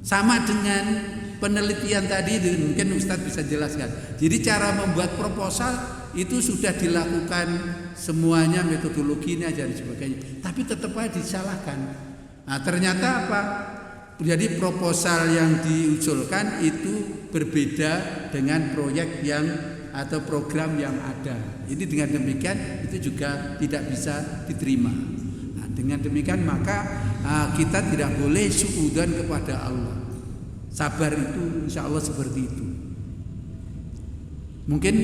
Sama dengan penelitian tadi, mungkin Ustadz bisa jelaskan. Jadi cara membuat proposal itu sudah dilakukan semuanya, metodologinya dan sebagainya, tapi tetap aja disalahkan. Nah, ternyata apa? Jadi proposal yang diusulkan itu berbeda dengan proyek yang atau program yang ada. Ini dengan demikian itu juga tidak bisa diterima. Nah, dengan demikian maka kita tidak boleh suudzon kepada Allah. Sabar itu insya Allah seperti itu. Mungkin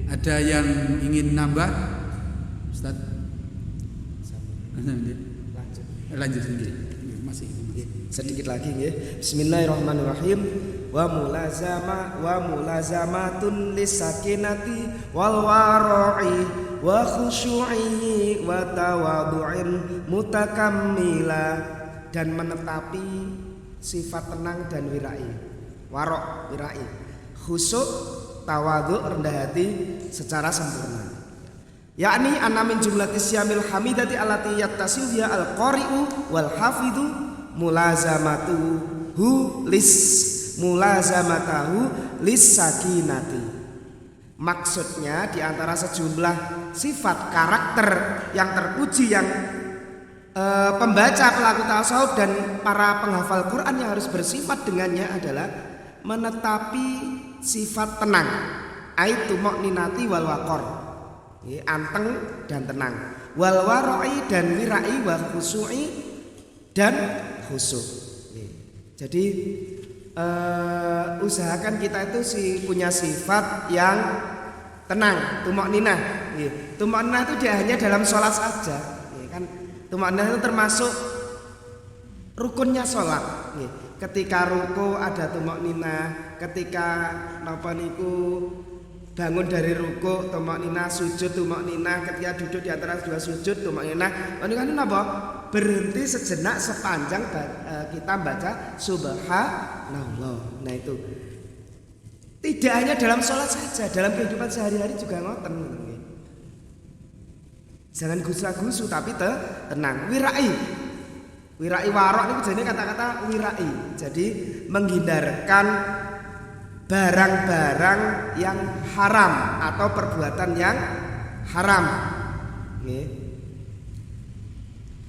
ada yang ingin nambah, Ustaz? Lanjut sedikit. Masih sedikit lagi nggih. Bismillahirrahmanirrahim. Wa mulazamatun lisakinati wal wara'i wa khusyu'i wa tawadhu'in mutakammila, dan menetapi sifat tenang dan wirai, warok wirai, khusyuk, tawadhu, rendah hati secara sempurna. Yakni anna min jumlati syamil hamidati allati yattasiu biha al-qari'u wal hafidhu mulazamatahu lis sakinati. Maksudnya di antara sejumlah sifat karakter yang terpuji yang pembaca, pelaku tasawuf dan para penghafal Quran yang harus bersifat dengannya adalah menetapi sifat tenang, aitu mu'ninati wal waqor, anteng dan tenang, wal warai dan wirai, wal khusyu'i dan khusyuk. Jadi usahakan kita itu punya sifat yang tenang, tumakninah. Tumakninah itu tidak hanya dalam sholat saja, kan? Tumakninah itu termasuk rukunnya sholat. Ketika ruku ada tumakninah, ketika bangun dari ruku tumakninah, sujud tumakninah, ketika duduk di antara dua sujud tumakninah. Ini kan apa? Berhenti sejenak sepanjang kita baca subhanallah. Nah itu tidak hanya dalam sholat saja, dalam kehidupan sehari-hari juga ngoten. Jangan gusu-gusu tapi tenang. Wirai warok ini jadi kata-kata wirai. Jadi menghindarkan barang-barang yang haram atau perbuatan yang haram. Nggih.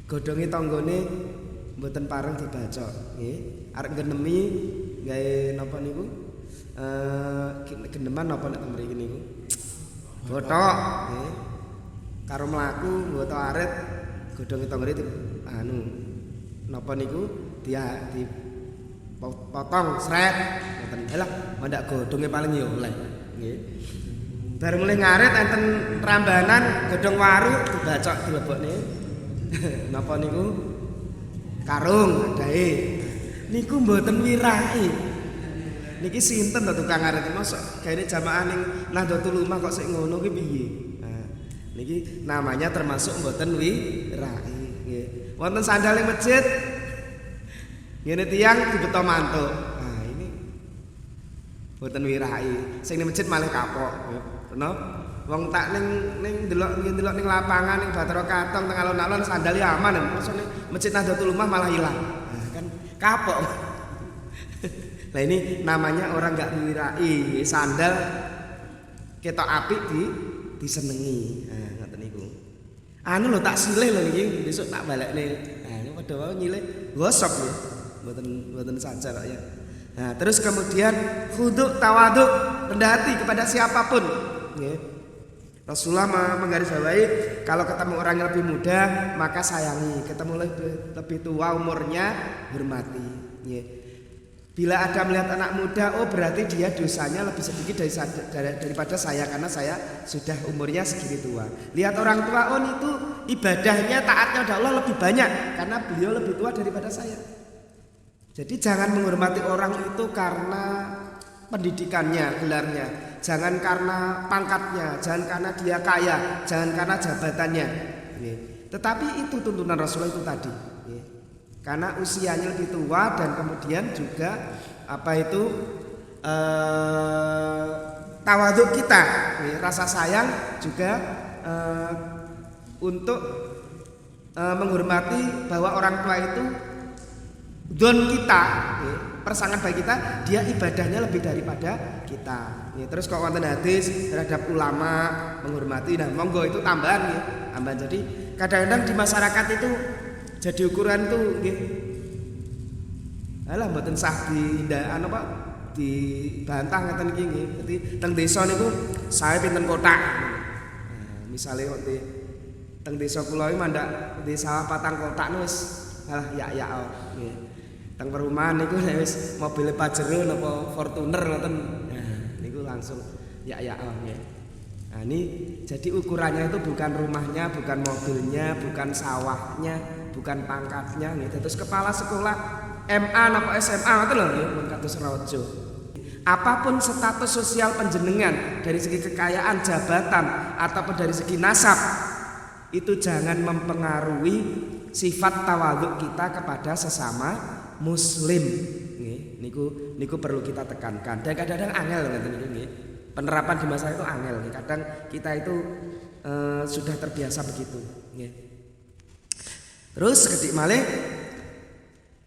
Godhonge tanggane mboten pareng dibaca, nggih. Arep genemi gawe napa niku? Geneman napa nek mriki niku? Bothok, nggih. Karo mlaku mboten arit godhonge tanggane napa niku potong sret ngoten. Lah mandak godhonge paling ya oleh, nggih. Bar mulai ngarit enten rambanan godhong waru dibacok dilebokne. Napa niku? Karung adae. Niku mboten wirai. Niki sinten to tukang ngarit mosok gaene jamaah ning Nahdlatul Ulama kok sik ngono ki piye? Nah, niki namanya termasuk mboten wirai, nggih. Wonten sandal ing masjid. Ngene tiyang dibeto mantuk. Nah, ini mboten wirai. Sing ning masjid malah kapok. Kenapa? Wong tak ning ndelok ning lapangan ning Bathara Katong teng alun-alun sandal aman, maksudnya masjid Nahdlatul Ulama malah hilang. Nah, kan kapok. Nah ini namanya orang enggak wirai, sandal ketok apik disenengi. Nah, ngoten niku. Anu lho tak silih lho niki, besok tak balekne. Nah, ini padha wae nyilih gosok ya. Mboten saja kok ya. Nah, terus kemudian khuduk tawaduk, rendah hati kepada siapapun. Nggih. Rasulullah menggarisbawahi kalau ketemu orang yang lebih muda maka sayangi, ketemu lebih tua umurnya hormati. Bila ada melihat anak muda, oh berarti dia dosanya lebih sedikit daripada saya karena saya sudah umurnya segini tua. Lihat orang tua, oh itu ibadahnya taatnya pada Allah lebih banyak karena beliau lebih tua daripada saya. Jadi jangan menghormati orang itu karena pendidikannya, gelarnya, jangan karena pangkatnya, jangan karena dia kaya, jangan karena jabatannya. Tetapi itu tuntunan Rasulullah itu tadi. Karena usianya lebih tua dan kemudian juga tawaduk kita, rasa sayang juga untuk menghormati bahwa orang tua itu don kita, persangan baik kita, dia ibadahnya lebih daripada kita. Terus kalau wonten hadis terhadap ulama menghormati, nah monggo itu tambahan. Jadi kadang-kadang di masyarakat itu jadi ukuran tuh, alah mboten sah dibantah ngeten iki nggih. Dadi teng desa niku sae pinten kotak. Nah, misale kok teng desa kula iki mandak di sawah 4 kotak wis alah ya nggih. Teng perumahan niku nek wis mobil Pajero napa Fortuner ngoten. Nah, niku langsung ya nggih. Nah, ini jadi ukurannya itu bukan rumahnya, bukan mobilnya, bukan sawahnya, bukan pangkatnya nggih. Terus kepala sekolah MA napa SMA ngoten lho nggih, pun kados raja. Apapun status sosial panjenengan dari segi kekayaan, jabatan ataupun dari segi nasab, itu jangan mempengaruhi sifat tawaduk kita kepada sesama muslim. Niku perlu kita tekankan. Dan kadang-kadang angel ngeten niku nggih. Penerapan di masa itu angel. Kadang kita itu sudah terbiasa begitu. Terus ketik malih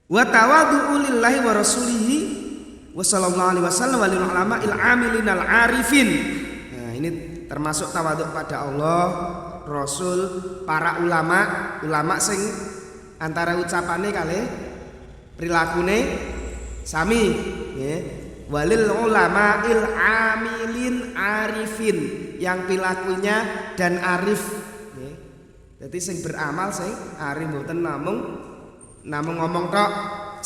wa tawadhu lillahi wa rasulihi wa sallallahu alaihi wasallam wal ulama il amilin al arifin. Nah, ini termasuk tawadhu pada Allah, Rasul, para ulama sing antara ucapane kalih prilakune sami nggih. Walil ulama il amilin arifin, yang perilakunya dan arif. Jadi sing beramal sing arif, mboten namung ngomong tok,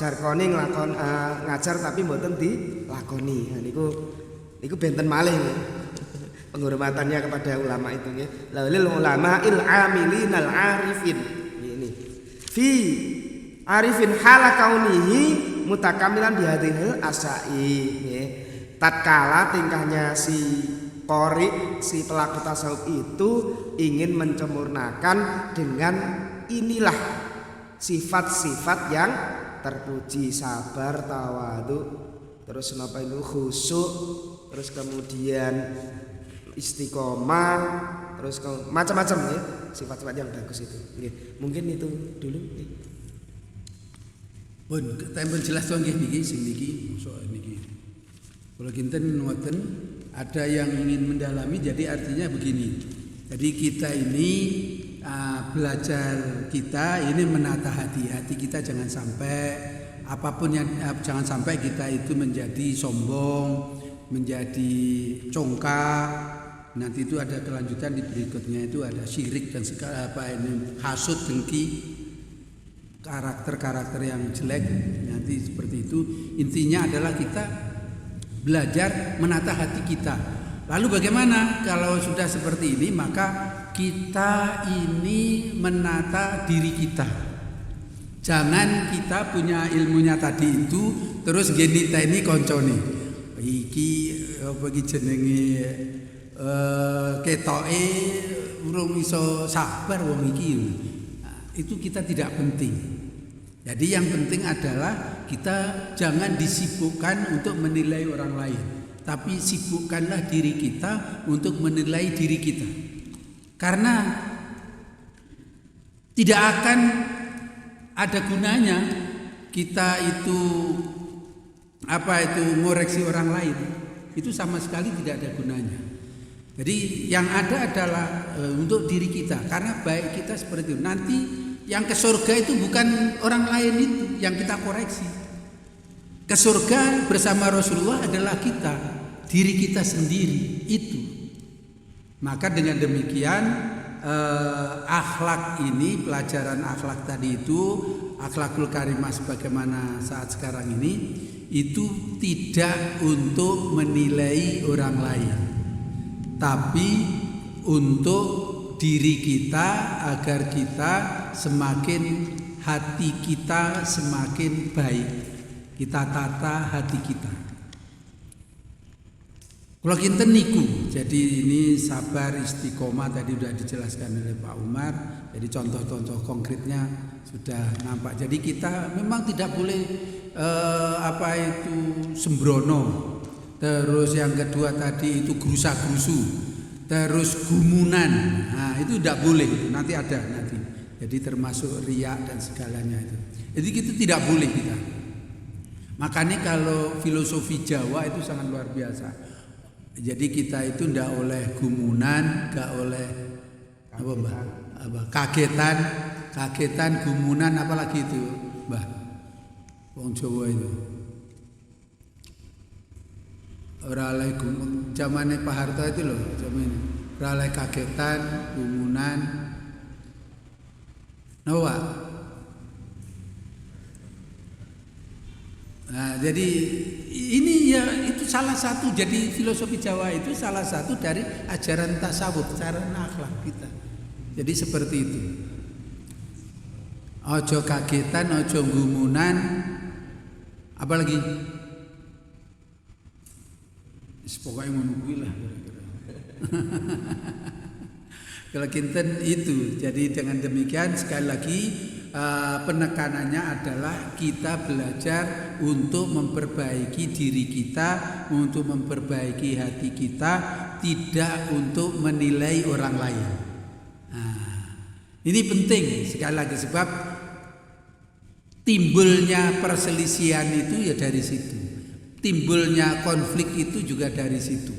jargone nglakon ngajar tapi mboten dilakoni. Nah, niku benten malih nggih. Penghormatannya kepada ulama itu nggih. Walil ulama il amilin al arifin. Ini fi arifin hala kaunihi mutakamilan bihadhil asai. Tatkala tingkahnya si qori, si pelaku tasawuf itu ingin mencemurnakan dengan inilah sifat-sifat yang terpuji, sabar, tawadhu, terus napa itu khusyuk, terus kemudian istiqomah, terus macam-macam ya, sifat-sifat yang bagus itu. Mungkin itu dulu. Pun tempel jelas to nggih niki sing niki mosok niki. Kula kinten ngoten ada yang ingin mendalami, jadi artinya begini. Jadi kita ini belajar, kita ini menata hati kita, jangan sampai apapun yang jangan sampai kita itu menjadi sombong, menjadi congkak. Nanti itu ada kelanjutan di berikutnya, itu ada syirik dan segala hasud, dengki, karakter-karakter yang jelek nanti seperti itu. Intinya adalah kita belajar menata hati kita. Lalu bagaimana kalau sudah seperti ini? Maka kita ini menata diri kita. Jangan kita punya ilmunya tadi itu terus gini ini koncone iki apa iki jenenge ketoke urung iso sabar wong iki. Itu kita tidak penting. Jadi yang penting adalah kita jangan disibukkan untuk menilai orang lain, tapi sibukkanlah diri kita untuk menilai diri kita. Karena tidak akan ada gunanya kita itu ngoreksi orang lain. Itu sama sekali tidak ada gunanya. Jadi yang ada adalah untuk diri kita, karena baik kita seperti itu. Nanti yang ke surga itu bukan orang lain itu yang kita koreksi. Ke surga bersama Rasulullah adalah kita, diri kita sendiri itu. Maka dengan demikian akhlak ini, pelajaran akhlak tadi itu, akhlakul karimah sebagaimana saat sekarang ini, itu tidak untuk menilai orang lain, tapi untuk diri kita, agar kita semakin, hati kita semakin baik. kita tata hati kita. Kalau kinten niku, jadi ini sabar istiqomah tadi sudah dijelaskan oleh Pak Umar. Jadi contoh-contoh konkretnya sudah nampak. Jadi kita memang tidak boleh sembrono. Terus yang kedua tadi itu gerusa-gerusu. Terus gumunan. Nah, itu tidak boleh. Nanti ada nanti. Jadi termasuk riya dan segalanya itu. Jadi itu tidak boleh kita. Makanya kalau filosofi Jawa itu sangat luar biasa. Jadi kita itu ndak oleh gumunan, nggak oleh kagetan, gumunan, apalagi itu, Mbah. Wong Jawa itu. Ora oleh zamane Pak Harto itu loh, zaman ora oleh kagetan, gumunan. Nawa. Nah, jadi ini ya itu salah satu, jadi filosofi Jawa itu salah satu dari ajaran tasawuf, cara akhlak kita. Jadi seperti itu. Ojo kagetan, ojo gumunan, apalagi pokoknya ngono kuwi lah kira-kira. Kalau kinten itu, jadi dengan demikian sekali lagi penekanannya adalah kita belajar untuk memperbaiki diri kita, untuk memperbaiki hati kita, tidak untuk menilai orang lain. Nah, ini penting sekali lagi sebab timbulnya perselisihan itu ya dari situ, timbulnya konflik itu juga dari situ.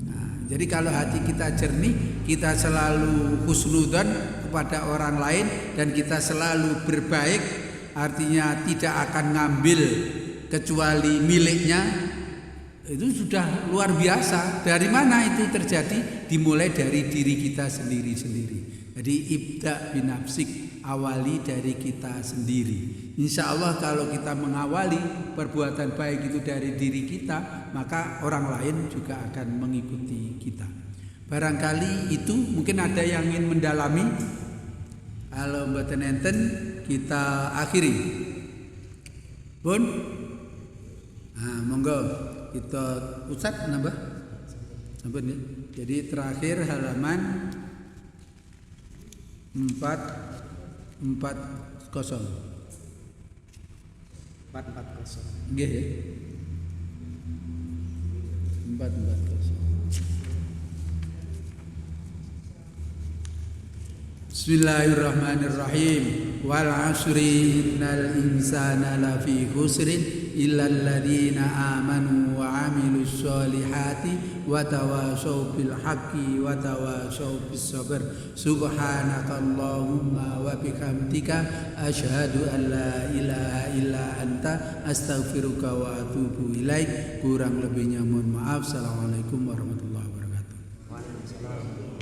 Nah, jadi kalau hati kita jernih, kita selalu husnudzon kepada orang lain dan kita selalu berbaik, artinya tidak akan ngambil kecuali miliknya, itu sudah luar biasa. Dari mana itu terjadi? Dimulai dari diri kita sendiri-sendiri. Jadi ibda binafsik, awali dari kita sendiri. Insya Allah kalau kita mengawali perbuatan baik itu dari diri kita, maka orang lain juga akan mengikuti kita. Barangkali itu mungkin ada yang ingin mendalami. Kalau mboten enten kita akhiri. Pun. Nah, monggo kita Ustaz nambah. Sampun ya. Jadi terakhir halaman 440. 440. Nggih ya. 440. Bismillahirrahmanirrahim. Wal 'asri innal insana lafi khusrin illal ladzina amanu wa 'amilus solihati wa tawashaw bil haqqi wa tawashaw bis sabr. Subhanakallahumma wa bihamdika asyhadu an la ilaha illa anta astaghfiruka wa atubu ilaik. Kurang lebihnya mohon maaf. Assalamualaikum warahmatullahi wabarakatuh. Waalaikumsalam.